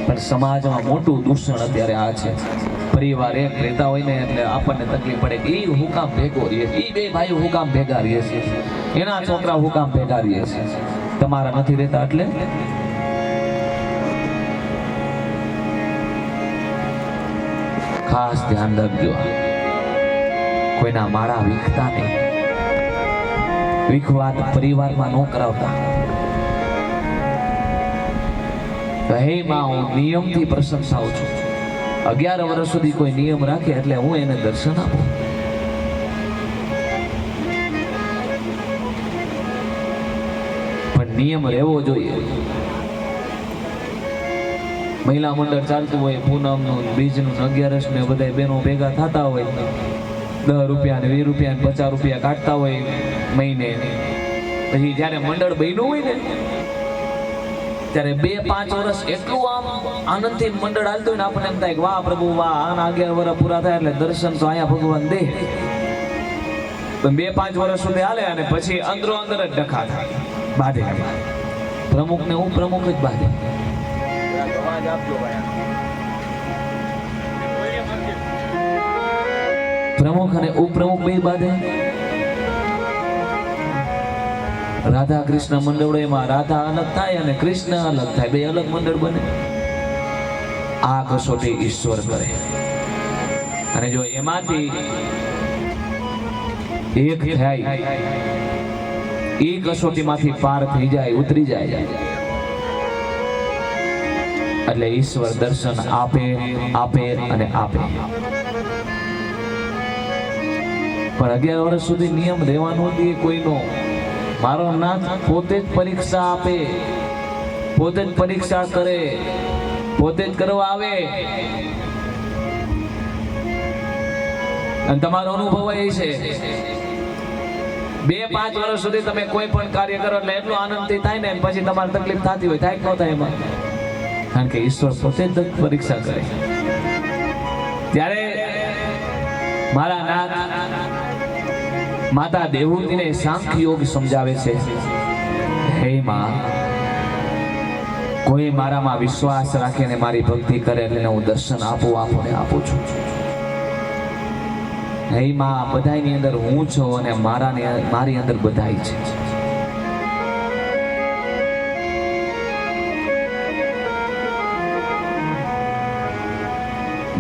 પણ સમાજમાં મોટું દૂષણ અત્યારે આ છે. પરિવાર એક રહેતા હોય ને એટલે આપણને તકલીફ પડે કે એ હું કામ ભેગો રહે, એ બે ભાઈઓ હું કામ ભેગા રહે છે, એના છોકરા હું કામ ભેગા રહે છે, તમારા નથી રહેતા. એટલે ખાસ ધ્યાન રાખજો, કોઈના માળા વીખતા નહીં, વીખવાત પરિવારમાં ન કરાવતા. હે માં, હું નિયમથી પ્રશંસાઉં છું. 11 વર્ષ સુધી કોઈ નિયમ રાખે એટલે હું એને દર્શન આપું. પણ નિયમ રહેવો જોઈએ. મહિલા મંડળ ચાલતું હોય, પૂનમનું, બીજનું, 11 ને બધા બહેનો ભેગા થતા હોય, 10 રૂપિયા ને 20 રૂપિયા ને 50 રૂપિયા કાઢતા હોય મહિને. પછી જયારે મંડળ બન્યું હોય ને ત્યારે 2-5 વર્ષ એટલું આમ આનંદથી મંડળ હાલતું હોય ને આપણને એમ થાય કે વાહ પ્રભુ વાહ, આના 11 વર્ષ પૂરા થાય એટલે દર્શન તો અહીંયા ભગવાન દે. પણ 2-5 વર્ષ સુધી હાલે અને પછી અંદરો અંદર જ ડખા થાય, બાધે. પ્રમુખને હું પ્રમુખ જ બાધે. પ્રમુખ અને ઉપપ્રમુખ બે બાધે. રાધા કૃષ્ણ મંડળોમાં રાધા અલગ થાય અને કૃષ્ણ અલગ થાય, બે અલગ મંડળ બને. આ કસોટી ઈશ્વર કરે. અને જો એમાંથી એક થાય, એ કસોટીમાંથી પાર થઈ જાય, ઉતરી જાય, એટલે ઈશ્વર દર્શન આપે આપે અને આપે. પણ 11 વર્ષ સુધી નિયમ રહેવાનો નથી કોઈનો. મારો નાથ પોતે જ પરીક્ષા આપે, પોતે જ પરીક્ષા કરે, પોતે જ કરવા આવે. અને તમારો અનુભવ એ છે 2-5 વર્ષ સુધી તમે કોઈ પણ કાર્ય કરો એટલે એટલો આનંદથી થાય ને, પછી તમારે તકલીફ થતી હોય, થાય કે ન થાય એમાં. કારણ કે ઈશ્વર પોતે જ પરીક્ષા કરે. ત્યારે મારા નાથ માતા દેવહૂતિને સાંખ્ય યોગ સમજાવે છે. હે માં, કોઈ મારામાં વિશ્વાસ રાખે ને મારી ભક્તિ કરે એટલે હું દર્શન આપું છું. હે માં, બધાની અંદર હું છું અને મારી અંદર બધાય છે.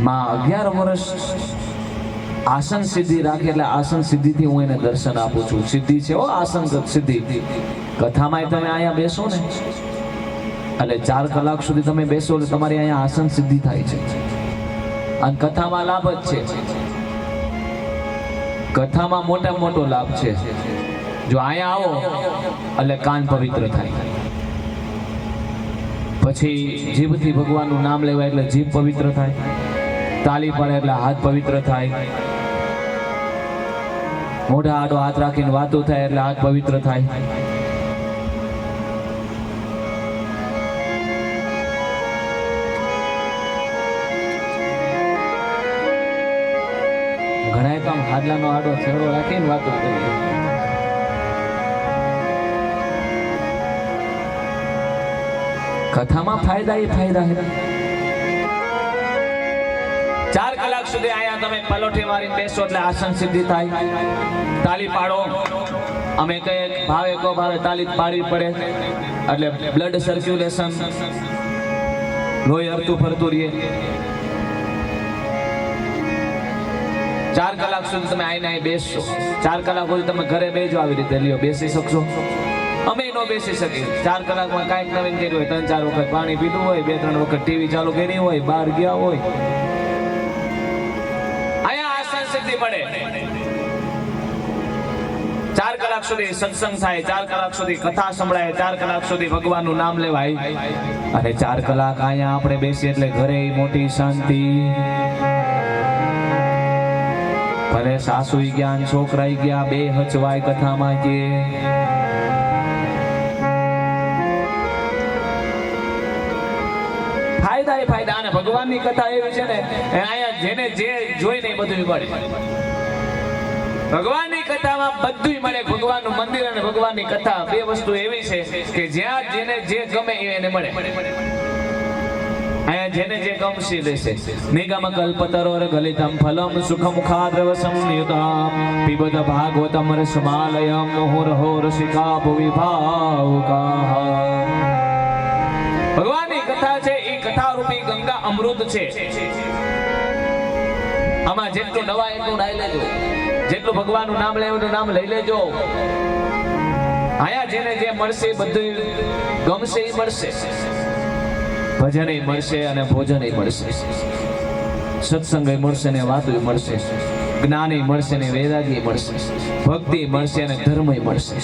માં 11 વર્ષ આસન સિદ્ધિ રાખે એટલે આસન સિદ્ધિથી હું એને દર્શન આપું છું. સિદ્ધિ છે આસન સિદ્ધિ. કથામાં તમે અહીંયા બેસો ને એટલે 4 કલાક સુધી તમે બેસો એટલે તમારી અહીંયા આસન સિદ્ધિ થાય છે. અને કથામાં લાભ જ છે. કથામાં મોટામાં મોટો લાભ છે. જો અહીંયા આવો એટલે કાન પવિત્ર થાય, પછી જીભથી ભગવાનનું નામ લેવાય એટલે જીભ પવિત્ર થાય, તાલી પડે એટલે હાથ પવિત્ર થાય, મોઢા આડો હાથ રાખીને વાતો થાય એટલે હાથ પવિત્ર થાય. ઘણા તો આમ હાડલાનો આડો છેડો રાખીને વાતો કરી. કથામાં ફાયદા એ ફાયદા છે. 4 કલાક સુધી આયા તમે પલોઠી મારીને બેસો એટલે આસન સિદ્ધિ થાય. તાલી પાડો, અમે કહીએ ભાવે કો ભાવે તાલી પાડવી પડે એટલે બ્લડ સર્ક્યુલેશન, લોહી હરતું ફરતું રહે. 4 કલાક સુધી તમે આઈને અહીં બેસશો. 4 કલાક સુધી તમે ઘરે બેસજો, આવી રીતે લ્યો બેસી શકશો. અમે ન બેસી શકીએ. 4 કલાકમાં કાંઈક નવીન કર્યું હોય, 3-4 વખત પાણી પીધું હોય, 2-3 વખત ટીવી ચાલુ કરી હોય, બહાર ગયા હોય, સિદ્ધિ મળે. 4 કલાક સુધી સત્સંગ થાય, 4 કલાક સુધી કથા સંભળાય, 4 કલાક સુધી ભગવાનનું નામ લેવાય. અને 4 કલાક અહીંયા આપણે બેસીએ એટલે ઘરે મોટી શાંતિ. ભલે સાસુઈ ગયા, છોકરાઈ ગયા, બે હચવાય કથામાં કે ફાયદા. અને ભગવાનની કથા એવી છે ને, અહીંયા જેને જે જોઈને બધું મળે. ભગવાનની કથામાં બધું મળે. ભગવાનનું મંદિર અને ભગવાનની કથા બે વસ્તુ એવી છે કે જ્યાં જેને જે ગમે એને મળે. અહીંયા જેને જે ગમશે લેશે. નિગમ કલ્પતરોર ગલિતમ ફલમ સુખમ ખાદ્રવ સંયુતામ પિબત ભાગવતમ રસમાલયમ મુહુર્હો રસિકા ભુવિ ભાવુકાઃ. ભગવાનની કથા છે એ કથા રૂપી ગંગા અમૃત છે. આમાં જેટલું નવા એટલું નાઈ લેજો, જેટલું ભગવાનનું નામ લેવાનું નામ લઈ લેજો. આયા જેને જે મળશે બધું ગમશે એ મળશે, ભજન મળશે અને ભોજન મળશે, સત્સંગ મળશે ને વાતો મળશે, જ્ઞાન મળશે ને વૈરાગ્ય મળશે, ભક્તિ મળશે અને ધર્મ મળશે,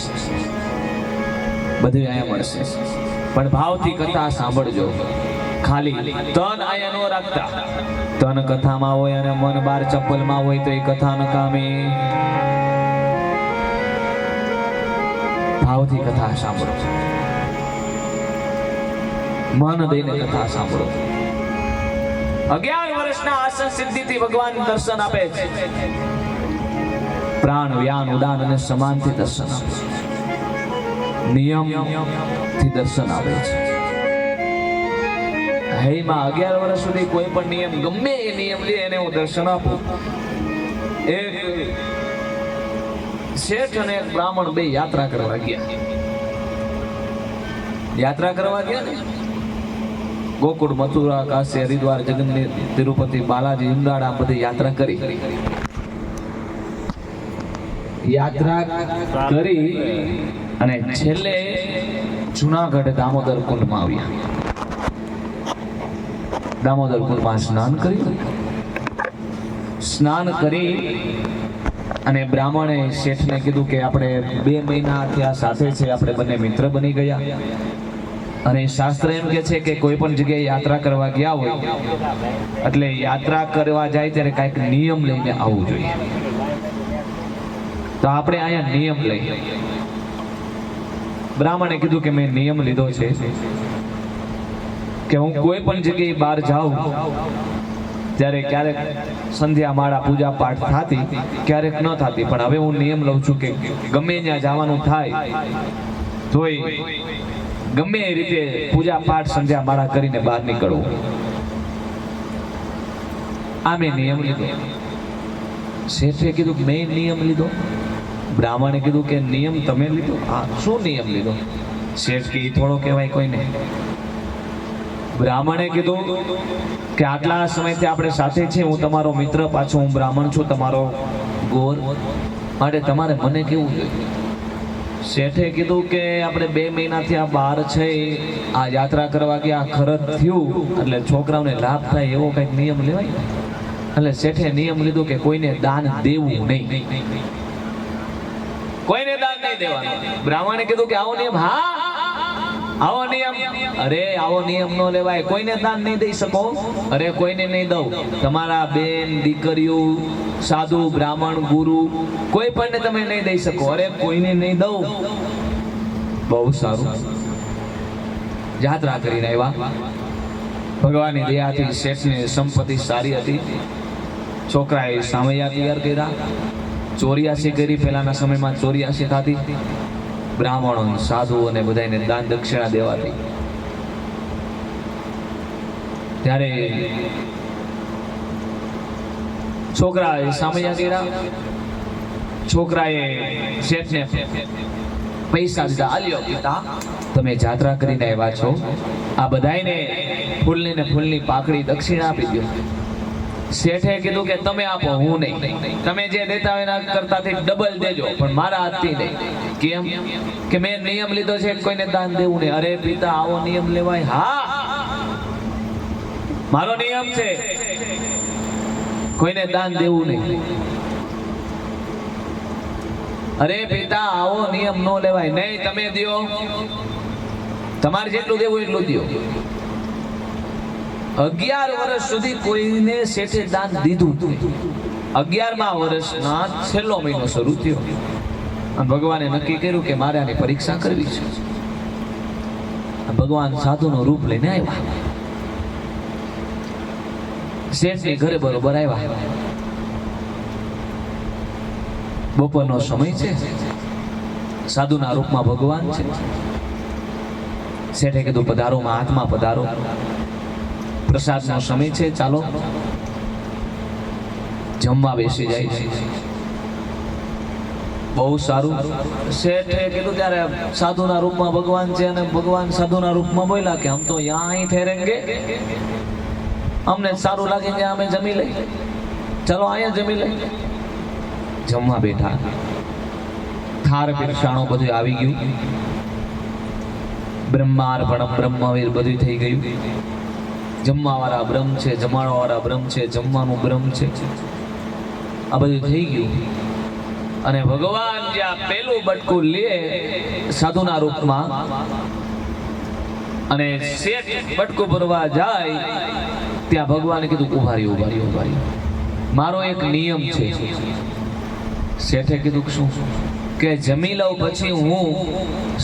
બધું અહીંયા મળશે. પણ ભાવથી કથા સાંભળજો. ખાલી તન આયા નો રાખતા. તન કથામાં હોય અને મન બાર ચપ્પલમાં હોય તો એ કથા નકામી. ભાવથી કથા સાંભળો, મન દઈને કથા સાંભળો. 11 વર્ષના આસન સિદ્ધિથી ભગવાન દર્શન આપે છે. પ્રાણ વ્યાન ઉદાન અને સમાનથી દર્શન આપે છે. નિયમથી દર્શન આપે છે. હૈમાં 11 વર્ષ સુધી કોઈ પણ નિયમ ગમે એ નિયમ લે એને હું દર્શન આપું. એક શેઠ અને એક બ્રાહ્મણ બે યાત્રા કરવા ગયા. યાત્રા કરવા ગયા ને ગોકુળ, મથુરા, કાશી, હરિદ્વાર, જગન્નાથ, તિરુપતિ, બાલાજી, ઇન્દ્રાડા બધી યાત્રા કરી. યાત્રા કરી અને છેલ્લે જુનાગઢ દામોદર કુંડમાં આવ્યા. દામોદર કુંડમાં સ્નાન કર્યું. સ્નાન કરી અને બ્રાહ્મણે શેઠને કીધું કે આપણે 2 મહિના થયા સાથે છે, આપણે બંને મિત્ર બની ગયા. અને શાસ્ત્ર એમ કે છે કે કોઈ પણ જગ્યાએ યાત્રા કરવા ગયા હોય એટલે યાત્રા કરવા જાય ત્યારે કાંઈક નિયમ લઈને આવવું જોઈએ. તો આપણે અહીંયા નિયમ લઈએ. બ્રાહ્મણે કીધું કે મેં નિયમ લીધો છે કે હું કોઈ પણ જગ્યાએ બહાર જાઉં ત્યારે ક્યારેક સંધ્યા માળા પૂજા પાઠ થતી, ક્યારેક ન થતી, પણ હવે હું નિયમ લઉં છું કે ગમે ત્યાં જવાનું થાય તોય ગમે એ રીતે પૂજા પાઠ સંધ્યા માળા કરીને બહાર નીકળવું. આ મેં નિયમ લીધો. શેઠે કીધું મેં નિયમ લીધો. બ્રાહ્મણે કીધું કે નિયમ તમે લીધો? હા, શું નિયમ લીધો? શેઠ કે થોડો કહેવાય કોઈને. બ્રાહ્મણે કીધું કે આટલા સમયથી આપણે સાથે છે, હું તમારો મિત્ર, પાછો હું બ્રાહ્મણ છું, તમારો ગોર, માટે તમારે મને કેવું જોઈએ? શેઠે કીધું કે આપણે 2 મહિનાથી આ બહાર છે, આ યાત્રા કરવા ગયા, ખરત થયું એટલે છોકરાઓને લાભ થાય એવો કંઈક નિયમ લેવાય. એટલે શેઠે નિયમ લીધું કે કોઈને દાન દેવું નહીં, કોઈને દાન નહીં દેવાનું. બ્રાહ્મણે કીધું કે આવો નિયમ? હા, આવો નિયમ. અરે આવો નિયમ નો લેવાય. કોઈને દાન નહીં દઈ શકો? અરે કોઈને નહીં દઉં. તમારા બેન, દીકરીઓ, સાધુ, બ્રાહ્મણ, ગુરુ, કોઈ પણ તમે નહીં દઈ શકો. અરે કોઈને નહીં દઉં. બહુ સારું. યાત્રા કરીને આવ્યા. ભગવાનની દયાથી શેઠની સંપત્તિ સારી હતી. છોકરાએ સામૈયા તૈયાર કર્યા, 84 કરી. પહેલાના સમયમાં 84 થતી. બ્રાહ્મણો, સાધુ અને બધાને દાન દક્ષિણા દેવાતી. ત્યારે છોકરાએ સામૈયા કર્યા. છોકરાએ શેઠને પૈસા દીધા. આલ્યો પિતા, તમે યાત્રા કરીને આવ્યા છો, આ બધાને ફૂલની ને ફૂલની પાકડી દક્ષિણા આપી દો. શેઠે કીધું કે તમે આપો, હું નહીં. તમે જે દેતા હોય એના કરતાથી ડબલ દેજો, પણ મારા હાથથી નહીં. કેમ? કે મેં નિયમ લીધો છે કોઈને દાન દેવું નહીં. અરે પિતા, આવો નિયમ લેવાય? હા, મારો નિયમ છે કોઈને દાન દેવું નહીં. અરે પિતા, આવો નિયમ નો લેવાય. નહીં, તમે દો, તમારે જેટલું દેવું એટલું દો. 11 વર્ષ સુધી કોઈને શેઠે દાન દીધું. 11મા વર્ષના છેલ્લો મહિનો શરૂ થયો અને ભગવાને નક્કી કર્યું કે મારે આની પરીક્ષા કરવી છે. ભગવાન સાધુનું રૂપ લઈને આવ્યા. શેઠની ઘરે બરોબર આવ્યા. બપોરનો સમય છે. સાધુના રૂપમાં ભગવાન છે. શેઠે કીધું પધારો, માં હાથમાં પધારો. પ્રસાદનો સમય છે, ચાલો જમવા બેસી જાય છે. બહુ સારું. શેઠે કીધું ત્યારે સાધુના રૂપમાં ભગવાન છે અને ભગવાન સાધુના રૂપમાં બોલ્યા કે હમ તો યહાં અહીં ઠહેરેંગે, અમને સારું લાગે કે અમે જમી લઈએ, ચલો અહીંયા જમી લઈએ. જમવા બેઠા, થાર પીરસાણો બધું આવી ગયું, બ્રહ્માર્પણમ બ્રહ્મવીર બધું થઈ ગયું. જમવા વાળા બ્રહ્મ છે, જમાડવા વાળા બ્રહ્મ છે, જમવાનું બ્રહ્મ છે, આ બધું થઈ ગયું. અને ભગવાન જ્યાં પેલું બટકું લે સાધુના રૂપમાં અને શેઠ બટકું ભરવા જાય, ત્યાં ભગવાને કીધું ઉભા રહ્યો, મારો એક નિયમ છે. શેઠે કીધું શું? કે જમી લઉં પછી હું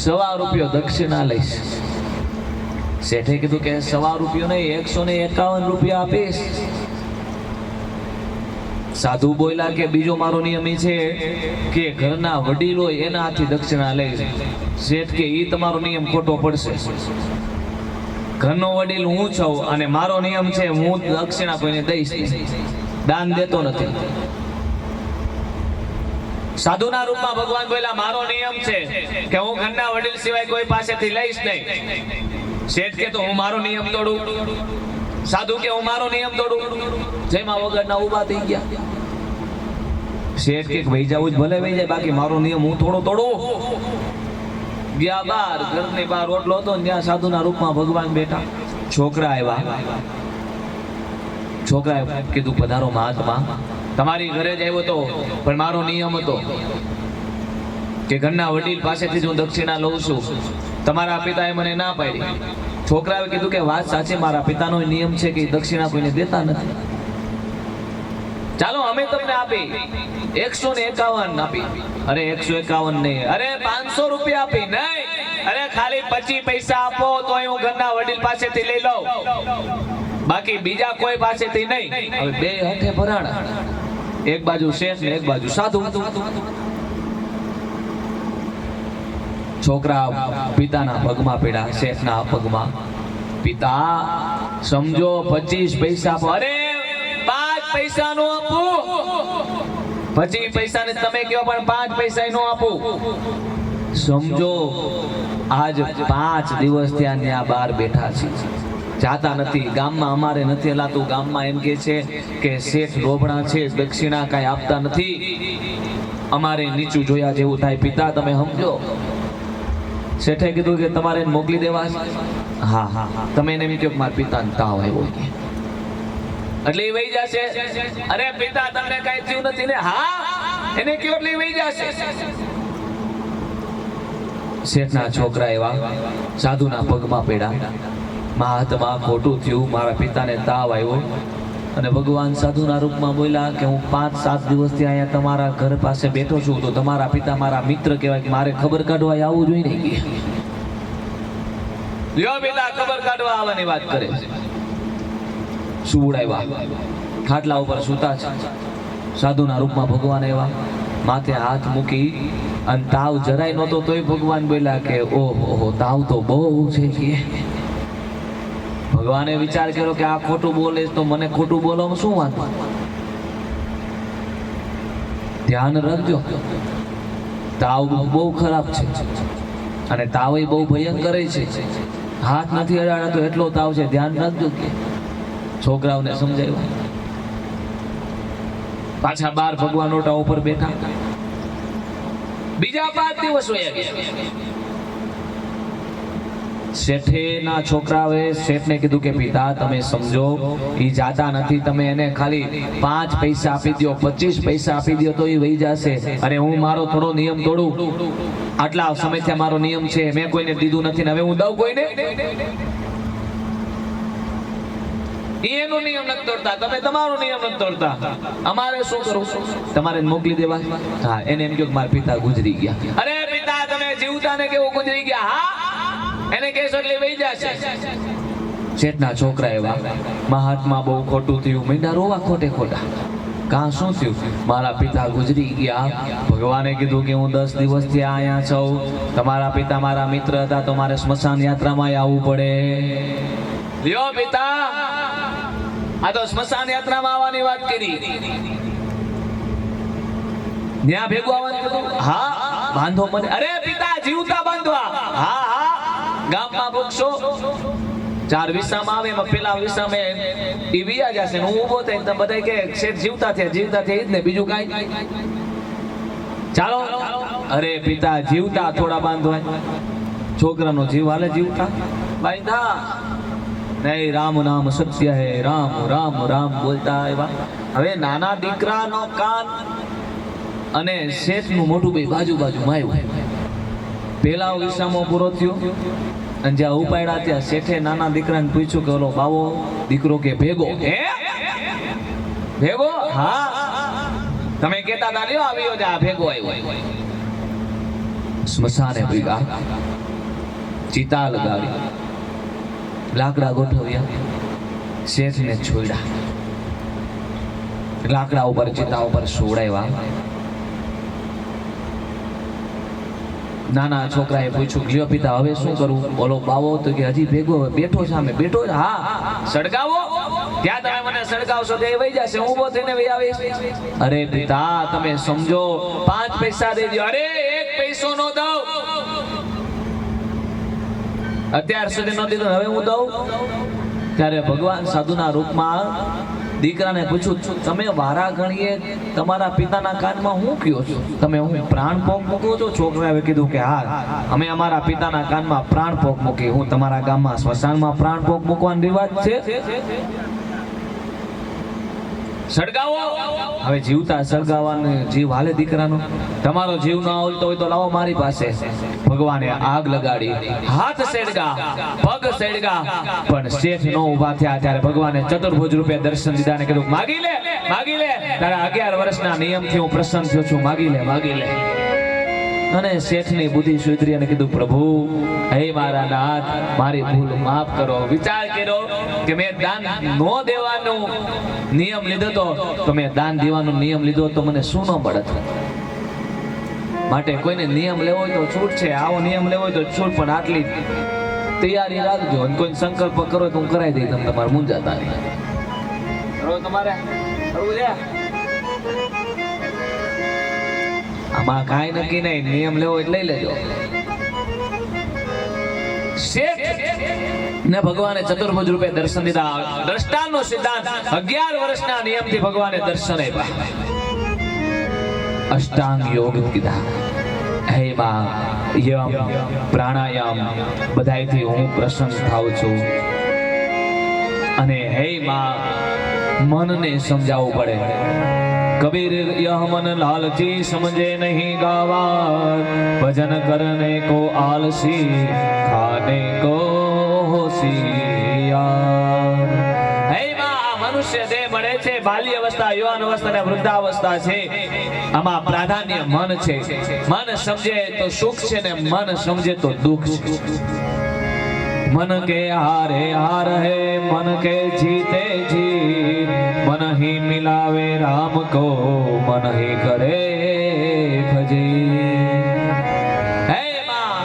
₹100 દક્ષિણા લઈશ. શેઠે કીધું કે ₹100 નહીં, ₹151 આપીશ. સાધુ બોલ્યા કે બીજો મારો નિયમ એ છે કે ઘરના વડીલો એના હાથથી દક્ષિણા લઈશ. શેઠ કે ઈ તમારો નિયમ ખોટો પડશે. ઘરનો વડીલ હું છું અને મારો નિયમ છે હું દક્ષિણા કોઈને દઈશ નહીં, દાન દેતો નથી. સાધુના રૂપમાં ભગવાન બોલ્યા મારો નિયમ છે કે હું ઘરના વડીલ સિવાય કોઈ પાસેથી લઈશ નહીં. શેઠ કે તો હું મારો નિયમ તોડું? સાધુ કે હું મારો નિયમ તોડું? જેમાં વગરના ઊભા થઈ ગયા. શેઠ કે વહી જવું જ ભલે વહી જાય, બાકી મારો નિયમ હું થોડો તોડું. ગયા બાર, ઘરની બહાર રોટલો હતો, ત્યાં સાધુના રૂપમાં ભગવાન બેઠા. છોકરા આવ્યા, છોકરાએ કીધું પધારો મહાત્મા, તમારી ઘરે જ આવ્યો તો પણ મારો નિયમ હતો કે ઘરના વડીલ પાસેથી હું દક્ષિણા લઉં છું. તમારા પિતાએ મને ના પાડી. છોકરાએ કીધું કે વાત સાચી, મારા પિતાનો નિયમ છે કે દક્ષિણા કોઈને દેતા નથી. ચાલો અમે તમને આપી 151 આપી. અરે 151 નહીં, અરે 500 રૂપિયા આપી. નહીં, અરે ખાલી 25 પૈસા આપો તો હું ઘરના વડીલ પાસેથી લઈ લઉં, બાકી બીજા કોઈ પાસેથી નહીં. હવે બે હાથે ભરાણા, એક બાજુ શેઠ ને એક બાજુ સાધુ. છોકરા પિતાના પગમાં પડ્યા, શેઠના પગમાં. પિતા સમજો 25 પૈસા આપો. અરે 5 પૈસા નો આપું, 25 પૈસા ને તમે કહો પણ 5 પૈસા નો આપું. સમજો આજ 5 દિવસ ત્યાં બહાર બેઠા છે, જાતા નથી. ગામમાં અમારે નથી હલાતું. ગામમાં એમ કે છે કે શેઠ લોભણા છે, દક્ષિણા કાંઈ આપતા નથી, અમારે નીચું જોયા જેવું થાય. પિતા તમે સમજો. શેઠે કીધું કે તમારે મોકલી દેવા છે? હા હા હા. તમે એને એમ કહો કે મારા પિતાને તાવ આવ્યો એટલે એ વહી જશે. અરે પિતા તમને કઈ થયું નથી ને? હા, એને કહો એટલે વહી જશે. શેઠના છોકરા એવા સાધુના પગમાં પડ્યા, મહાત્મા ખોટું થયું, મારા પિતાને તાવ આવ્યો. અને ભગવાન સાધુના રૂપમાં બોલ્યા કે હું 5-7 દિવસથી અહીંયા તમારા ઘર પાસે બેઠો છું, તો તમારા પિતા મારા મિત્ર કહેવાય, કે મારે ખબર કાઢવા આવવું જોઈએ ને. લ્યો બેટા, ખબર કાઢવા આવવાની વાત કરે. સુવડાવ્યા, ખાટલા ઉપર સૂતા છે. સાધુના રૂપમાં ભગવાન આવ્યા, માથે હાથ મૂકી અને તાવ જરાય નહોતો તોય ભગવાન બોલ્યા કે ઓહો તાવ તો બહુ છે. કે ભગવાને વિચાર કર્યો કે આ ખોટું બોલે તો મને ખોટું બોલવામાં શું વાંધો. ધ્યાન રાખજો, તાવ બહુ ખરાબ છે અને તાવ બહુ ભયંકર છે. હાથ નથી અડાડતો એટલો તાવ છે, ધ્યાન રાખજો. કે છોકરાઓને સમજાવ્યું. પાછા 12 ભગવાન ઓટા ઉપર બેઠા. બીજા 5 દિવસ વયા ગયા. શેઠના છોકરાઓએ શેઠને કીધું કે પિતા તમે સમજો, એ જાતા નથી, તમે એને ખાલી 5 પૈસા આપી દો, 25 પૈસા આપી દો તો એ વહી જશે. અને હું મારો થોડો નિયમ તોડું, આટલા સમયથી મારો નિયમ છે, મેં કોઈને દીધું નથી ને હવે હું દઉં કોઈને? એનો નિયમ નથી તોડતા, તમે તમારો નિયમ નથી તોડતા, અમારે શું કરવું? તમારે મોકલી દેવા. હા, એને એમ કહ્યું કે મારા પિતા ગુજરી ગયા. અરે પિતા તમે જીવતા ને કેવું ગુજરી ગયા? હા, એને કહેશો એટલે વહી જશે. શેઠના છોકરા એવા મહાત્મા બહુ ખોટું થયું, મહિના રોવા ખોટે ખોટા. કાં શું થયું? મારા પિતા ગુજરી ગયા. ભગવાને કીધું કે હું 10 દિવસથી અહીંયા છું, તમારા પિતા મારા મિત્ર હતા, તો મારે સ્મશાન યાત્રામાં આવવું પડે. લ્યો પિતા, આ તો સ્મશાન યાત્રામાં આવવાની વાત કરી. ત્યાં ભેગું આવવાનું કીધું. હા બાંધો મને. અરે પિતા જીવતા બાંધવા. હા હા ગામમાં પૂછશો 4 વિસામાં આવે એમાં પેલા વિસામાં ઈ વિયા જશે ને હું ઊભો થઈને તમે બધા કે શેઠ જીવતા થયા ઈ જ ને બીજું કાંઈ. ચાલો. અરે પિતા જીવતા થોડા બાંધવાય. છોકરાનો જીવ હાલે જીવતા બાંધા નહીં. રામ નામ સત્ય હે રામ રામ રામ બોલતા આવ્યા. હવે નાના દીકરાનો કાન અને શેઠનું મોઢું બે બાજુ આવ્યું. પેલા વિસામો પૂરો થયો અને જ્યાં ઉપાડ્યા ત્યાં શેઠે નાના દીકરાને પૂછ્યું કે ઓલો બાવો દીકરો કે ભેગો. હે ભેગો? હા તમે કેતા હતા લ્યો આવ્યો જા ભેગો આવ્યો. સ્મશાને ભેગા ચિતા લગાવી લાકડા ગોઠવ્યા. શેઠને છોડ્યા. લાકડા ઉપર ચિતા ઉપર સોડાવ્યા. નાના છોકરાએ પૂછ્યું લ્યો પિતા હવે શું કરવું? બોલો બાવો તો કે હજી ભેગો બેઠો સામે બેઠો. હા સળગાવો. ત્યાં તમે મને સળગાવશો તો એ વહી જશે હું ઊભો થઈને વહી આવીશ. અરે પિતા તમે સમજો 5 પૈસા દેજો. અરે 1 પૈસો નો દઉં. અત્યાર સુધી નો દીધો હવે હું દઉં. ત્યારે ભગવાન સાધુના રૂપમાં દીકરાને પૂછ્યું તમે વારા ઘણીએ તમારા પિતાના કાનમાં હું કયો છો? તમે હું પ્રાણ પોક મૂકો છો? છોકરાએ કીધું કે હા અમે અમારા પિતાના કાનમાં પ્રાણ પોક મૂકી. હું તમારા ગામમાં સ્મશાનમાં પ્રાણ પોક મૂકવાનો રિવાજ છે. સળગાવો. હવે જીવતા સળગાવવાનો જીવ હાલે દીકરાનો. તમારો જીવ ન આવતો હોય તો લાવો મારી પાસે. ભગવાને આગ લગાડી. હાથ સળગા પગ સળગા પણ શેઠ નો ઊભા થયા. ત્યારે ભગવાને ચતુર્ભુજ રૂપે દર્શન દીધા ને કીધું માગી લે તારા 11 વર્ષના નિયમથી હું પ્રસન્ન થયો છું. માગી લે. અને શેઠની બુદ્ધિ સુધરી અને કીધું પ્રભુ હે મારા નાથ મારી ભૂલ માફ કરો. વિચાર કર્યો કે મેં દાન નો દેવાનું નિયમ લીધો તો મેં દાન દેવાનો નિયમ લીધો તો મને શું ન મળત. માટે કોઈને નિયમ લેવો હોય તો છૂટ છે. આવો નિયમ લેવો હોય તો છૂટ પણ આટલી તૈયારી રાખજો. અને કોઈ સંકલ્પ કરો તો હું કરાવી દઈ. તમે તમારે મૂંઝાતા નહીં. તમારે આમાં કાંઈ નક્કી નહીં. નિયમ લેવો એટલે લઈ લેજો. શેઠ ને ભગવાને ચતુર્ભુજ રૂપે દર્શન દીધા. દ્રષ્ટાંતનો સિદ્ધાંત 11 વર્ષના નિયમથી ભગવાને દર્શન આપ્યા. અષ્ટાંગ યોગ કીધા. હે માં યમ પ્રાણાયામ બધાયથી હું પ્રસન્ન થાઉં છું. અને હે માં મનને સમજાવવું પડે. कबीर यह मन लालची समझे नहीं गावा. भजन करने को आलसी खाने को होशियार. મનુષ્ય દેહ મળે છે. બાલ્ય અવસ્થા યુવાન અવસ્થા અને વૃદ્ધાવસ્થા છે. આમાં પ્રાધાન્ય મન છે. મન સમજે તો સુખ છે ને મન સમજે તો દુઃખ છે. मन के हारे हार है मन के जीते जीत. मन ही मिलावे राम को मन ही करे भजी. हे मां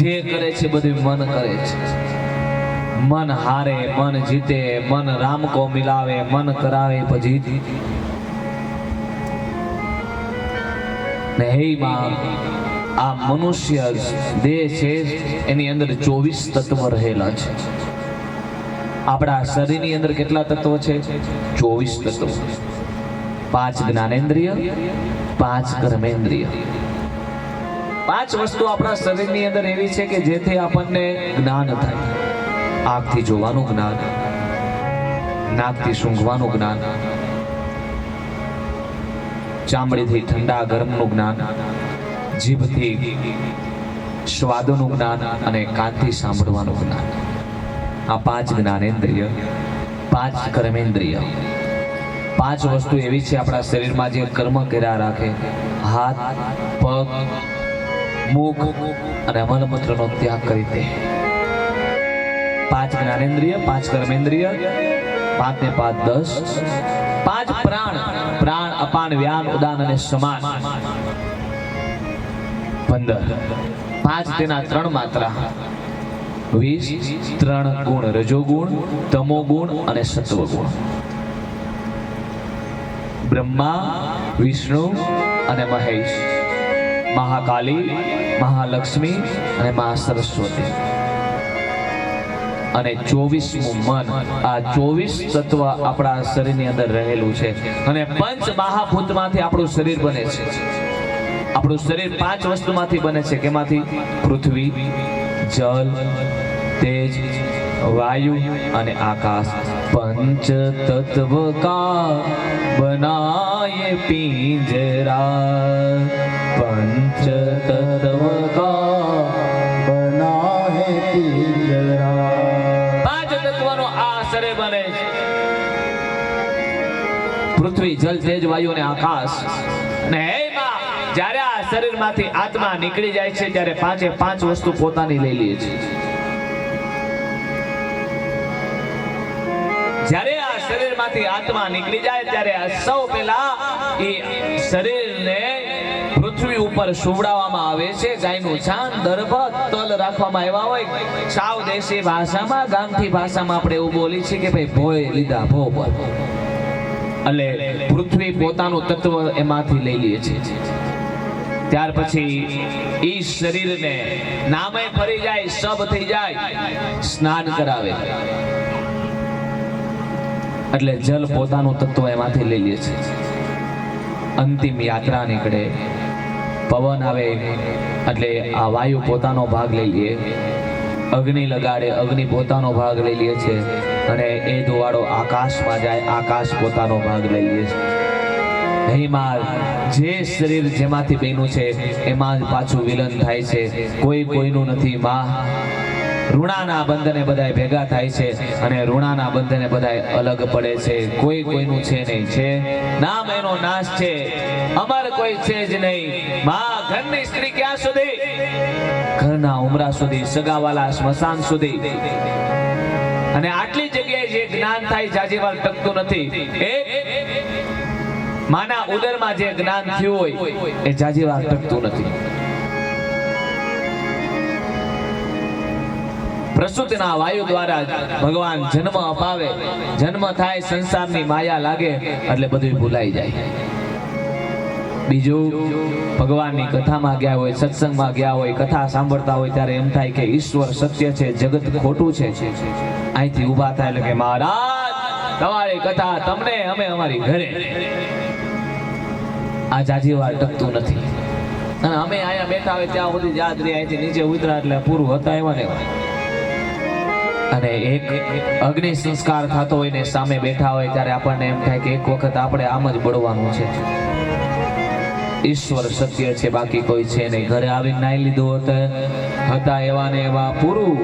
જે કરે છે બધું મન કરે છે. મન હારે મન જીતે મન રામ को मिलावे मन करावे भजी. ને હે માं આ મનુષ્ય દેહ છે એની અંદર 24 તત્વ રહેલા છે. આપણા શરીરની અંદર કેટલા તત્વો છે? 24 તત્વો. 5 જ્ઞાનેન્દ્રિય, 5 કર્મેન્દ્રિય. 5 વસ્તુ આપણા શરીરની અંદર એવી છે કે જેથી આપણને જ્ઞાન થાય. આંખથી જોવાનું જ્ઞાન, નાકથી સૂંઘવાનું જ્ઞાન, ચામડીથી ઠંડા ગરમનું જ્ઞાન, જીભથી સ્વાદનું જ્ઞાન અને કાનથી સાંભળવાનું જ્ઞાન. આ 5 જ્ઞાનેન્દ્રિય, 5 કર્મેન્દ્રિય. 5 વસ્તુ એવી છે આપણા શરીરમાં જે કર્મ કર્યા રાખે. હાથ, પગ, મુખ અને મલમૂત્રનો ત્યાગ કરી દે. 5 જ્ઞાનેન્દ્રિય, 5 કર્મેન્દ્રિય, 5 ને 5 10. 5 પ્રાણ, પ્રાણ અપાન વ્યાન ઉદાન અને સમાન 15. 5 તેના 3 માત્રા. 20 3 ગુણ, રજોગુણ, તમોગુણ અને સત્વગુણ. બ્રહ્મા, વિષ્ણુ અને મહેશ, મહાકાલી, મહાલક્ષ્મી અને મહા સરસ્વતી અને 24મું મન. આ 24 તત્વ આપણા શરીરની અંદર રહેલું છે અને પંચ મહાભૂતમાંથી આપણું શરીર બને છે. આપણું શરીર 5 વસ્તુમાંથી બને છે. કેમાંથી? પૃથ્વી, જલ, તેજ, વાયુ અને આકાશ. પંચ તત્વ કા બનાયે પિંજરા, પંચ તત્વ કા બનાયે પિંજરા. 5 તત્વનો આ શરીર બને છે. પૃથ્વી, જલ, તેજ, વાયુ અને આકાશ. અને એમાં જ્યારે આ શરીરમાંથી આત્મા નીકળી જાય છે ત્યારે 5 વસ્તુ પોતાની લઈ લે છે. જ્યારે આ શરીરમાંથી આત્મા નીકળી જાય ત્યારે સૌ પહેલા એ શરીરને પૃથ્વી ઉપર સુવડાવવામાં આવે છે. ગાયનું છાણ, દર્ભ, તલ રાખવામાં આવ્યા હોય. સાવ દેશી ભાષામાં, ગામઠી ભાષામાં આપણે એવું બોલી છે કે ભાઈ ભોય લીધા, ભો પર. એટલે પૃથ્વી પોતાનું તત્વ એમાંથી લઈ લે છે. ત્યાર પછી એ શરીરને નામે ફરી જાય, સબ થઈ જાય, સ્નાન કરાવે. એટલે જલ પોતાનું તત્વ એમાંથી લઈ લે છે. અંતિમ યાત્રા નીકળે, પવન આવે એટલે આ વાયુ પોતાનો ભાગ લઈ લે. અગ્નિ લગાડે, અગ્નિ પોતાનો ભાગ લઈ લે છે. અને એ ધુવાળો આકાશમાં જાય, આકાશ પોતાનો ભાગ લઈ લે છે. એમાં જે શરીર જેમાંથી બન્યું છે એમાં જ પાછું વિલન થાય છે. કોઈ કોઈનું નથી. માં ઋણાના બંધને બધાય ભેગા થાય છે અને ઋણાના બંધને બધાય અલગ પડે છે. કોઈ કોઈનું છે નહીં. છે નામ એનો નાશ છે, અમર કોઈ છે જ નહીં. માં ઘરની સ્ત્રી ક્યાં સુધી? ઘરના ઉમરા સુધી, સગાવાલા સ્મશાન સુધી. અને આટલી જગ્યાએ જે જ્ઞાન થાય જાજી વાર ટકતું નથી. માના ઉદરમાં જે જ્ઞાન થયું હોય એ જાજી વાર ટકતું નથી. પ્રસૂતિના વાયુ દ્વારા ભગવાન જન્મ અપાવે. જન્મ થાય, સંસારની માયા લાગે એટલે બધું ભૂલાઈ જાય. બીજું, ભગવાનની કથામાં ગયા હોય, સત્સંગમાં ગયા હોય, કથા સાંભળતા હોય ત્યારે એમ થાય કે ઈશ્વર સત્ય છે, જગત ખોટું છે. અહીંથી ઊભા થાય એટલે કે મહારાજ તમારી કથા તમને, અમે અમારી ઘરે. આ જાજી વાર ટકતું નથી. અને અમે અહીંયા બેઠા હોય ત્યાં સુધી યાદ રહી. અહીંથી નીચે ઉતરા એટલે પૂરું હતા એવા ને એવા. અને એક અગ્નિ સંસ્કાર થતો હોય ને સામે બેઠા હોય ત્યારે આપણને એમ થાય કે એક વખત આપણે આમ જ બળવાનું છે. ઈશ્વર સત્ય છે, બાકી કોઈ છે નહીં. ઘરે આવીને નાઈ લીધું હતા એવા ને એવા, પૂરું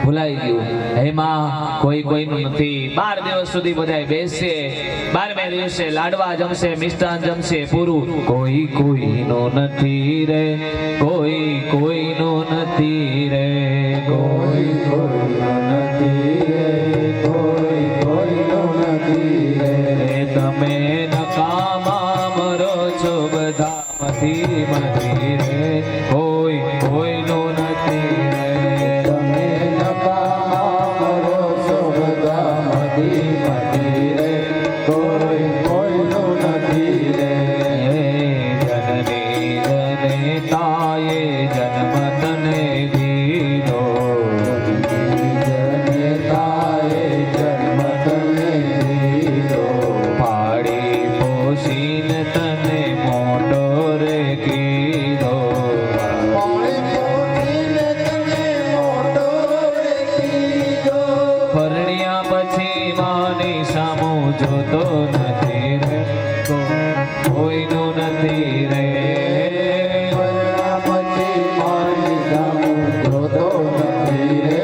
ભૂલાઈ ગયું. એમાં કોઈ કોઈનું નથી. 12 દિવસ સુધી બધાય બેસે, 12મે દિવસે લાડવા જમશે, મિષ્ટાન જમશે, પૂરું. કોઈ કોઈનો નથી રે, કોઈ કોઈનો નથી રે, કોઈ કોઈનો નથી રે, કોઈ કોઈનો નથી રે. તમે નકામા મરો છો બધા મથી મથી રે, કોઈ કોઈનો નથી રે. તમે નકામા મરો છો બધા મથી મથી રે, કોઈ કોઈનો નથી રે. જનની જનેતાએ જન્મ તને દીધો, જનેતાએ જન્મ તને દીધો. પાડી પોષીને તને મોટો રે કીધો, પરણ્યા પછી માની સામું જોતો નથી રે, કોઈનું નથી રે. પરણ્યા પછી માની સામું જોતો નથી રે,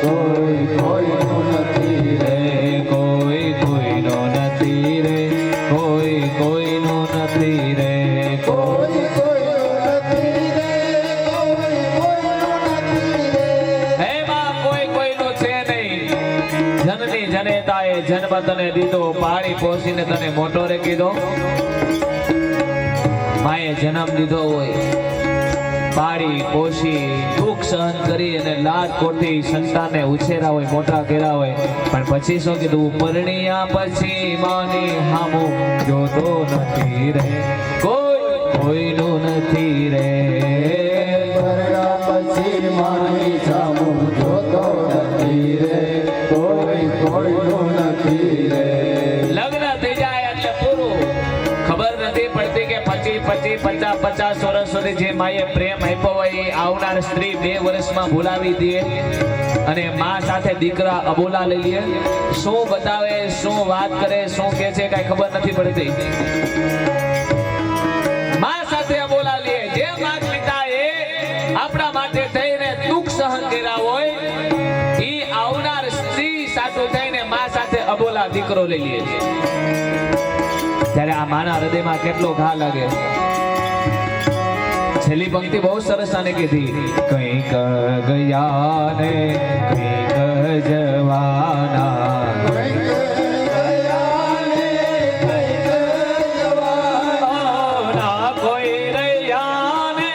કોઈ કોઈનું નથી રે, કોઈ કોઈનો નથી રે, કોઈ કોઈનો નથી રે, કોઈ કોઈનો નથી રે, કોઈ કોઈનો નથી રે. એમાં કોઈ કોઈનું છે નહીં. જનની જનેતાએ જન્મ તને દીધો, પાળી પોષીને તને મોટો રે કીધો. માએ જન્મ દીધો હોય પાળી પોષી દુઃખ સહન કરી અને લાડ કોટી સંતાનને ઉછેરા હોય, મોટા કર્યા હોય, પણ પછી શું કીધું? પરણ્યા પછી માની હામો જોતો નથી રે, કોઈનું નથી રે. પરણ્યા પછી માની સામો જોતો નથી રે, કોઈનું નથી રે. લગ્ન થઈ જાય એટલે પૂરું. ખબર નથી પડતી કે 25, 50 વર્ષ સુધી જે માએ પ્રેમ આપ્યો હોય એ આવનાર સ્ત્રી 2 વર્ષમાં ભૂલાવી દે અને માં સાથે દીકરા અબોલા લઈ લે. શું બતાવે, શું વાત કરે, શું કે છે, કઈ ખબર નથી પડતી. માં સાથે અબોલા લે. જે માત પિતા એ આપણા માટે થઈને દુઃખ સહન કર્યા હોય એ આવનાર સ્ત્રી સાથે થઈને માં સાથે અબોલા દીકરો લઈ લે છે. ત્યારે આ માના હૃદયમાં કેટલો ઘા લાગે. છેલ્લી પંક્તિ બહુ સરસ આને કીધી, કંઈક ગયા ને કંઈક જવાના, ના કોઈ રહ્યા ને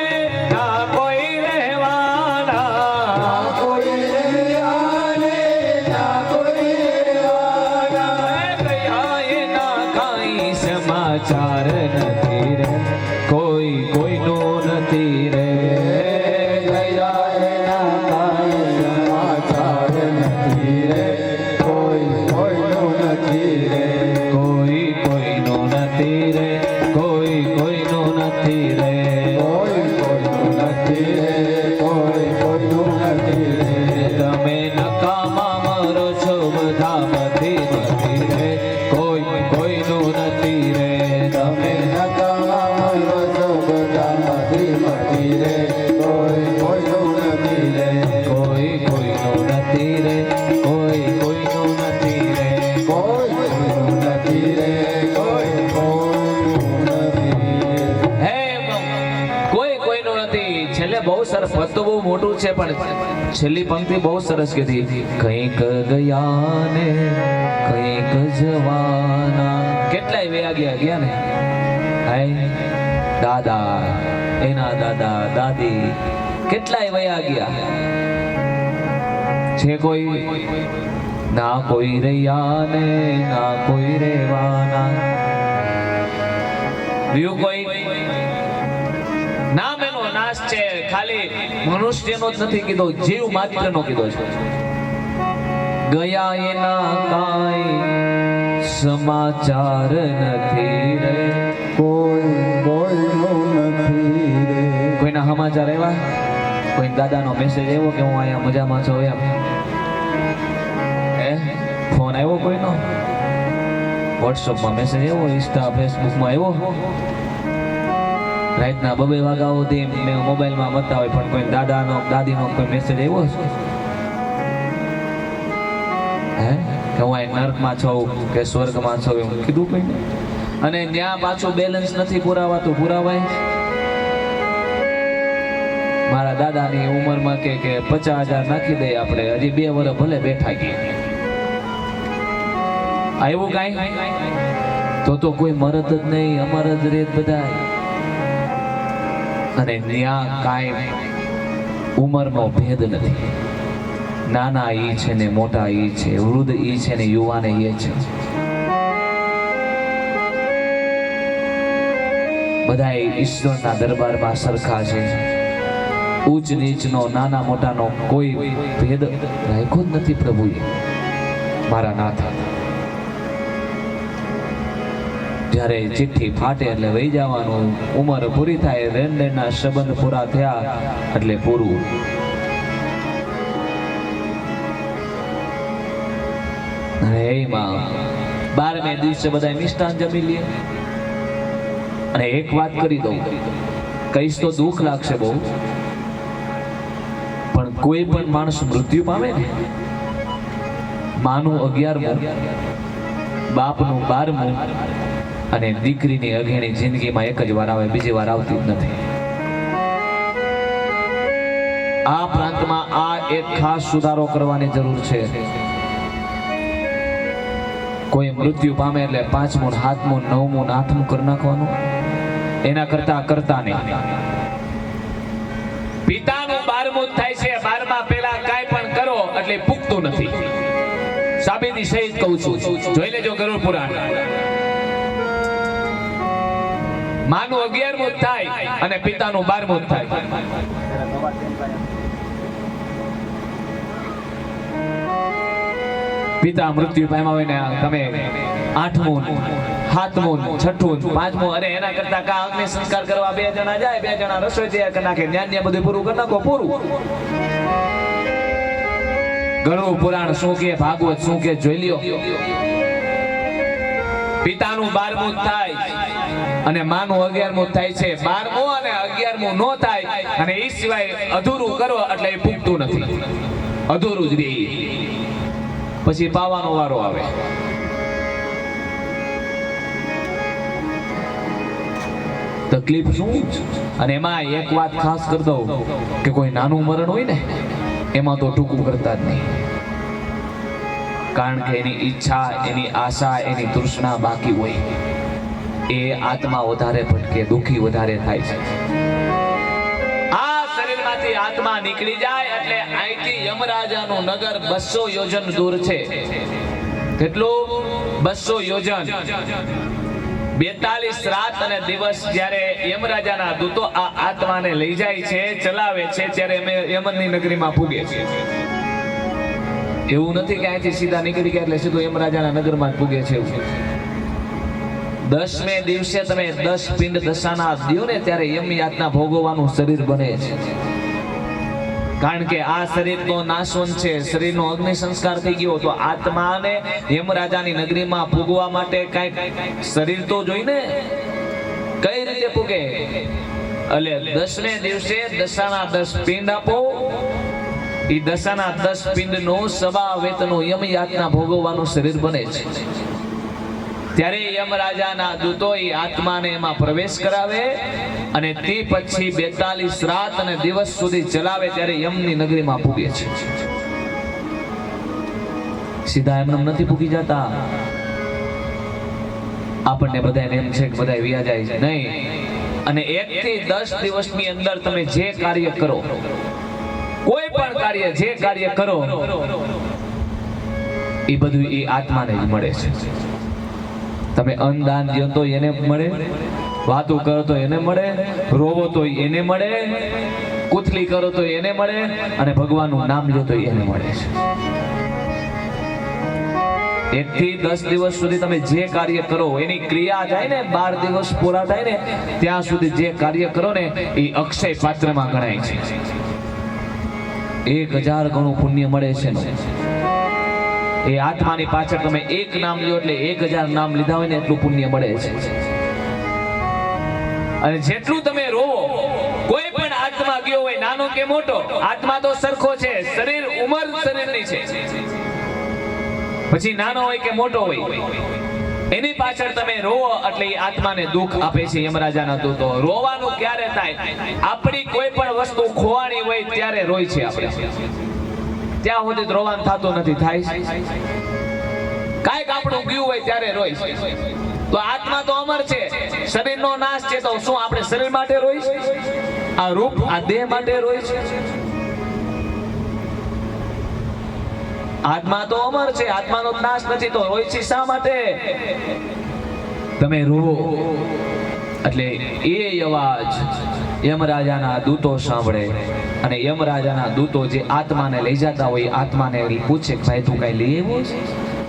ના કોઈ રહેવાના, ગયા એના કાંઈ સમાચાર નથી રે, કોઈનું નથી રે. ગયા એના કાંઈ સમાચાર નથી રે, કોઈનું નથી રે. કોઈનું નથી રે, કોઈનું નથી રે. કોઈનું નથી રે, કોઈનું નથી રે. તમે નકામા મરો છો બધા નથી રે, કોઈનું નથી રે. તમે નકામા મરો છો બધા નથી રે, કોઈનું નથી રે. કોઈનું નથી રે, કોઈનું નથી રે. કોઈનું નથી રે, કોઈનું નથી. હે કોઈનું નથી. છેલ્લે બહુ સરસ, પદ તો બહુ મોટું છે પણ છેલ્લી પંક્તિ બહુ સરસ કીધી, કંઈક ગયા ને કંઈક જવાના. કેટલાય વયા ગયા ને. હાય દાદા, એના દાદા દાદી કેટલાય વયા ગયા છે. કોઈ ના કોઈ રહ્યા ને ના કોઈ રહેવાના. બીજું કોઈ નામ એનો નાશ છે. ખાલી મનુષ્યનો જ નથી કીધો, જીવ માત્રનો કીધો છે. ગયા એના કાંઈ સમાચાર નથી રે, કોઈનું નથી રે. કોઈના સમાચાર આવ્યા, કોઈ દાદાનો મેસેજ આવ્યો કે હું અહીંયા મજામાં છું એમ? ફોન આવ્યો કોઈનો? વોટ્સઅપમાં મેસેજ આવ્યો, ઇન્સ્ટા ફેસબુકમાં આવ્યો? રાતના 2 વાગ્યા સુધી મેં મોબાઈલમાં બતાવે પણ કોઈ દાદાનો દાદીનો કોઈ મેસેજ આવ્યો છે? કે હું અહીં નર્કમાં છું કે સ્વર્ગમાં છું એવું કીધું કોઈને? અને ત્યાં પાછું બેલેન્સ નથી પુરાવાતું. પુરાવાય મારા દાદાની ઉંમરમાં કે 50,000 નાખી દઈએ આપણે, હજી 2 વર્ષ ભલે બેઠા ગઈ. આવ્યું કાંઈ? તો કોઈ મરદ જ નહીં, અમર જ રેત બધા. અને ત્યાં કાંઈ ઉંમરનો ભેદ નથી. નાના ઈ છે ને મોટા ઈ છે, વૃદ્ધ ઈ છે ને યુવાન એ છે. બધા ઈશ્વરના દરબારમાં સરખા છે. ઉચ્ચ નીચનો, નાના મોટાનો કોઈ ભેદ રાખ્યો જ નથી પ્રભુએ. મારા નાથ જ્યારે ચિઠ્ઠી ફાટે એટલે વહી જવાનું, ઉંમર પૂરી થાય, લેણદેણના સંબંધ પૂરા થયા એટલે પૂરું. એમાં 12મે દિવસે બધા મિષ્ટાન જમી લે. અને એક વાત કરી દઉં, કહીશ તો દુઃખ લાગશે બહુ, પણ કોઈ પણ માણસ મૃત્યુ પામે ને, માનું 11મું, બાપનું 12મું અને દીકરીની અઘેણી જિંદગીમાં એક જ વાર આવે, બીજી વાર આવતી જ નથી. આ પ્રાંતમાં આ એક ખાસ સુધારો કરવાની જરૂર છે. કોઈ મૃત્યુ પામે એટલે 5મું, 7મું, 9મું, 8મું કરી નાખવાનું. એના કરતા નહીં. ફૂટતું નથી. સાબિતી સહિત કહું છું, જોઈ લેજો ગરુડ પુરાણ. માનું 11મું જ થાય અને પિતાનું 12મું જ થાય. પિતા મૃત્યુ પામ્યા હોય ને તમે 8મું 7મું 6મું 5મું, અરે એના કરતા કા અગ્નિ સંસ્કાર કરવા 2 જણા જાય, 2 જણા રસોઈ તૈયાર કરી નાખે, જ્ઞાન બધું પૂરું કરી નાખો, પૂરું. ગરુડ પુરાણ શું કે, ભાગવત શું કે જોઈ લ્યો. પિતાનું 12મું જ થાય અને માનું 11મું થાય છે. 12મું અને 11મું નો થાય અને એ સિવાય અધૂરું કરો એટલે એ પૂગતું નથી, અધૂરું જ રહે. પછી પાવાનો વારો આવે. તકલીફ શું? અને એમાં એક વાત ખાસ કરી દઉં કે કોઈ નાનું મરણ હોય ને એમાં તો ટૂંકું કરતા જ નહીં, કારણ કે એની ઈચ્છા, એની આશા, એની તૃષ્ણા બાકી હોય. એ આત્મા વધારે ભટકે, દુઃખી વધારે થાય છે. આ શરીરમાંથી આત્મા નીકળી જાય એટલે અહીંથી યમરાજાનું નગર 200 યોજન દૂર છે. કેટલું? 200 યોજન. 42 રાત અને દિવસ જ્યારે યમરાજાના દૂતો આ આત્માને લઈ જાય છે, ચલાવે છે, ત્યારે અમે યમનની નગરીમાં પૂગે છે. એવું નથી કે અહીંથી સીધા નીકળી ગયા એટલે સીધું યમરાજાના નગરમાં જ પૂગે છે. 10મે દિવસે તમે 10 પિંડ દશાના દ્યો ને ત્યારે યમ યાતના ભોગવવાનું શરીર બને છે. કારણ કે આ શરીરનો નાશવંત છે, શરીરનો અગ્નિ સંસ્કાર થઈ ગયો, તો આત્માને યમરાજાની નગરીમાં પૂગવા માટે કઈક શરીર તો જોઈને. કઈ રીતે પૂગે? એટલે 10મે દિવસે દશાના 10 પિંડ આપો. એ દશાના 10 પિંડનો સવા વેતનો યમ યાતના ભોગવવાનું શરીર બને છે. ત્યારે યમરાજાના દૂતો એ આત્માને એમાં પ્રવેશ કરાવે અને તે પછી 42 રાત અને દિવસ સુધી ચલાવે ત્યારે યમની નગરીમાં પૂગે છે. સીધા એમને નથી પૂગી જતા. આપણને બધાને એમ છે કે બધા વ્યા જાય છે, નહીં. અને 1 થી 10 દિવસની અંદર તમે જે કાર્ય કરો, કોઈ પણ કાર્ય, જે કાર્ય કરો, એ બધું એ આત્માને જ મળે છે. તમે અન્નદાન દો તો એને મળે, વાતો કરો તો એને મળે, રોવો તો એને મળે, કુથલી કરો તો એને મળે, અને ભગવાનનું નામ લો તો એને મળે છે. 1 થી 10 દિવસ સુધી તમે જે કાર્ય કરો એની ક્રિયા જાય ને, 12 દિવસ પૂરા થાય ને ત્યાં સુધી જે કાર્ય કરો ને એ અક્ષય પાત્રમાં ગણાય છે. 1000 ગણું પુણ્ય મળે છે. એ આત્માની પાછળ તમે એક નામ લ્યો એટલે 1000 નામ લીધા હોય ને એટલું પુણ્ય મળે છે. અને જેટલું તમે રોવો, કોઈ પણ આત્મા ગયો હોય, નાનો કે મોટો, આત્મા તો સરખો છે, શરીર ઉંમર શરીરની છે, પછી નાનો હોય કે મોટો હોય, એની પાછળ તમે રોવો એટલે એ આત્માને દુઃખ આપે છે યમરાજાના દૂતો. રોવાનું ક્યારે થાય? આપણી કોઈ પણ વસ્તુ ખોવાણી હોય ત્યારે રોય છે આપણે, ત્યાં સુધી રોવાનું થતું નથી. થાય કાંઈક આપણું ગયું હોય ત્યારે રોય છે. તો આત્મા તો અમર છે, શરીરનો નાશ છે, તો શું આપણે શરીર માટે રોય છે? આ રૂપ, આ દેહ માટે રોય છે? આત્મા તો અમર છે, આત્માનો નાશ નથી, તો રોય છે શા માટે? તમે રોવો એટલે એ અવાજ યમરાજાના દૂતો સાંભળે અને યમરાજાના દૂતો જે આત્માને લઈ જતા હોય, આત્માને પૂછે કે ભાઈ તું કઈ લઈ આવ્યો છે?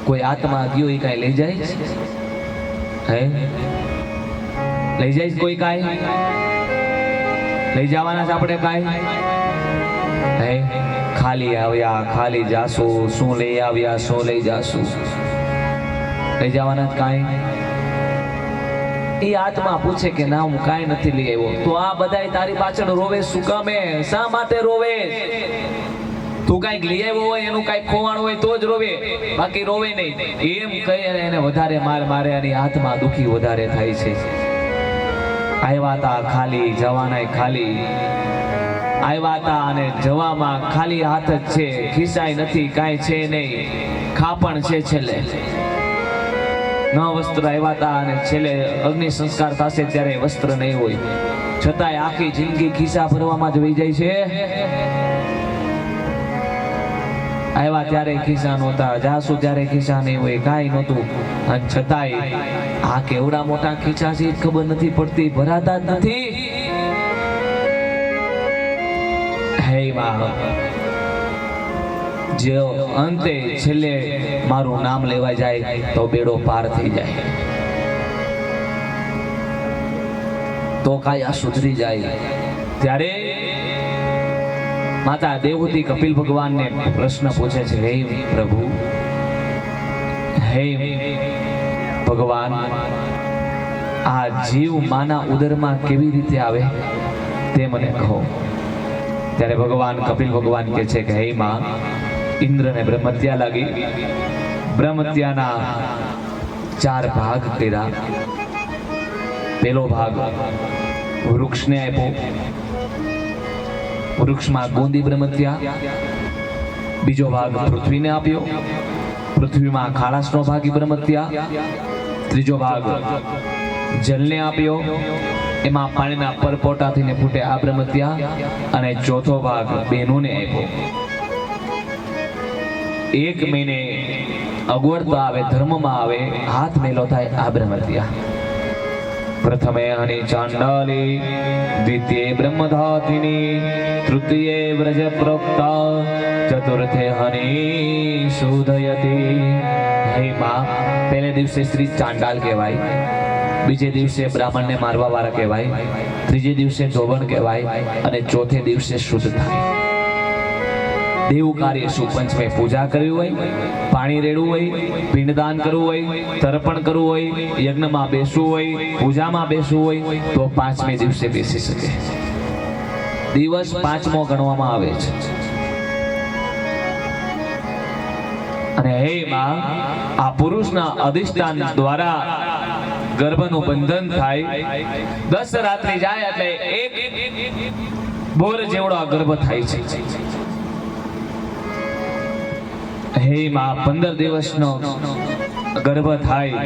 કોઈ આત્મા ગયો એ કઈ લઈ જાય છે? હે, લઈ જાય છે કોઈ? કાંઈ લઈ જવાના છે આપણે? કાંઈ હે, ખાલી આવ્યા ખાલી જાશું, શું લઈ આવ્યા શું લઈ જાશું? લઈ જવાના જ કાંઈ? એ આત્મા પૂછે કે ના હું કાંઈ નથી લઈ આવ્યો. તો આ બધાય તારી પાછળ રોવે શું કામે? શા માટે રોવે? તું કાંઈક લઈ આવ્યો હોય, એનું કાંઈક ખોવાણ હોય તો જ રોવે, બાકી રોવે નહીં. એમ કહી એને વધારે માર મારે અને આત્મા દુખી વધારે થાય છે. આવ્યા તા ખાલી, જવાના ખાલી. આવ્યા તા અને જવામાં ખાલી હાથ જ છે, ખિસ્સાય નથી, કાંઈ છે નહીં, ખાપણ છે છેલ્લે. ન વસ્ત્ર આવ્યા તા અને છેલ્લે અગ્નિ સંસ્કાર થશે ત્યારે વસ્ત્ર નહીં હોય, છતાંય આખી જિંદગી ખિસ્સા ભરવામાં જ વહી જાય છે. આવ્યા ત્યારે ખિસ્સા નહોતા, જાશું ત્યારે ખિસ્સા નહીં હોય, કાંઈ નહોતું. અને છતાંય આ કેવડા મોટા ખિસ્સા છે એ ખબર નથી પડતી, ભરાતા જ નથી. હે માં, જે અંતે છેલ્લે મારું નામ લેવા જાય તો બેડો પાર થઈ જાય, તો કાયા સુધરી જાય. ત્યારે માતા દેવહૂતિ કપિલ ભગવાનને પ્રશ્ન પૂછે છે, હે પ્રભુ, હે ભગવાન, આ જીવ માના ઉદરમાં કેવી રીતે આવે તે મને કહો. ત્યારે ભગવાન કપિલ ભગવાન કહે છે કે હે માં, ઇન્દ્રને બ્રહ્મત્યા લાગી, બ્રહ્મત્યાના 4 ભાગ કર્યા. પહેલો ભાગ વૃક્ષને આપ્યો, વૃક્ષમાં ગોંદી બ્રહ્મત્યા. બીજો ભાગ પૃથ્વીને આપ્યો, પૃથ્વીમાં ખાડાશનો ભાગી બ્રહ્મત્યા. ત્રીજો ભાગ જલને આપ્યો, એમાં પાણીના પરપોટા થઈને ફૂટે આ બ્રહ્મત્યા. અને ચોથો ભાગ બહેનોને આપ્યો. 1 મહિને અગવડતા આવે, ધર્મમાં આવે, હાથ મેલો થાય આ બ્રહ્મત્યા. પ્રથમે હની ચાંડાલી, દ્વિતીય બ્રહ્મધાતિની, તૃતીય વ્રજ પ્રોક્તા, ચતુર્થે હની શુદ્ધયતી. હે માં, પહેલે દિવસે શ્રી ચાંડાલ કહેવાય, બીજે દિવસે બ્રાહ્મણને મારવા વાળા કહેવાય, ત્રીજે દિવસે ધોબણ કહેવાય, અને ચોથે દિવસે શુદ્ધ થાય. દેવ કાર્ય શું? પંચમે પૂજા કરવી હોય, પાણી રેડવું હોય, પિંડદાન કરવું હોય, તર્પણ કરવું હોય, યજ્ઞમાં બેસવું હોય, પૂજામાં બેસવું હોય તો 5મે દિવસે બેસી શકે. દિવસ 5મો ગણવામાં આવે છે. અને હે માં, આ પુરુષના અધિષ્ઠાન દ્વારા ગર્ભનું બંધન થાય. 10 રાત્રિ જાય એટલે એક બોર જેવડો આ ગર્ભ થાય છે. હે માં, 15 દિવસનો ગર્ભ થાય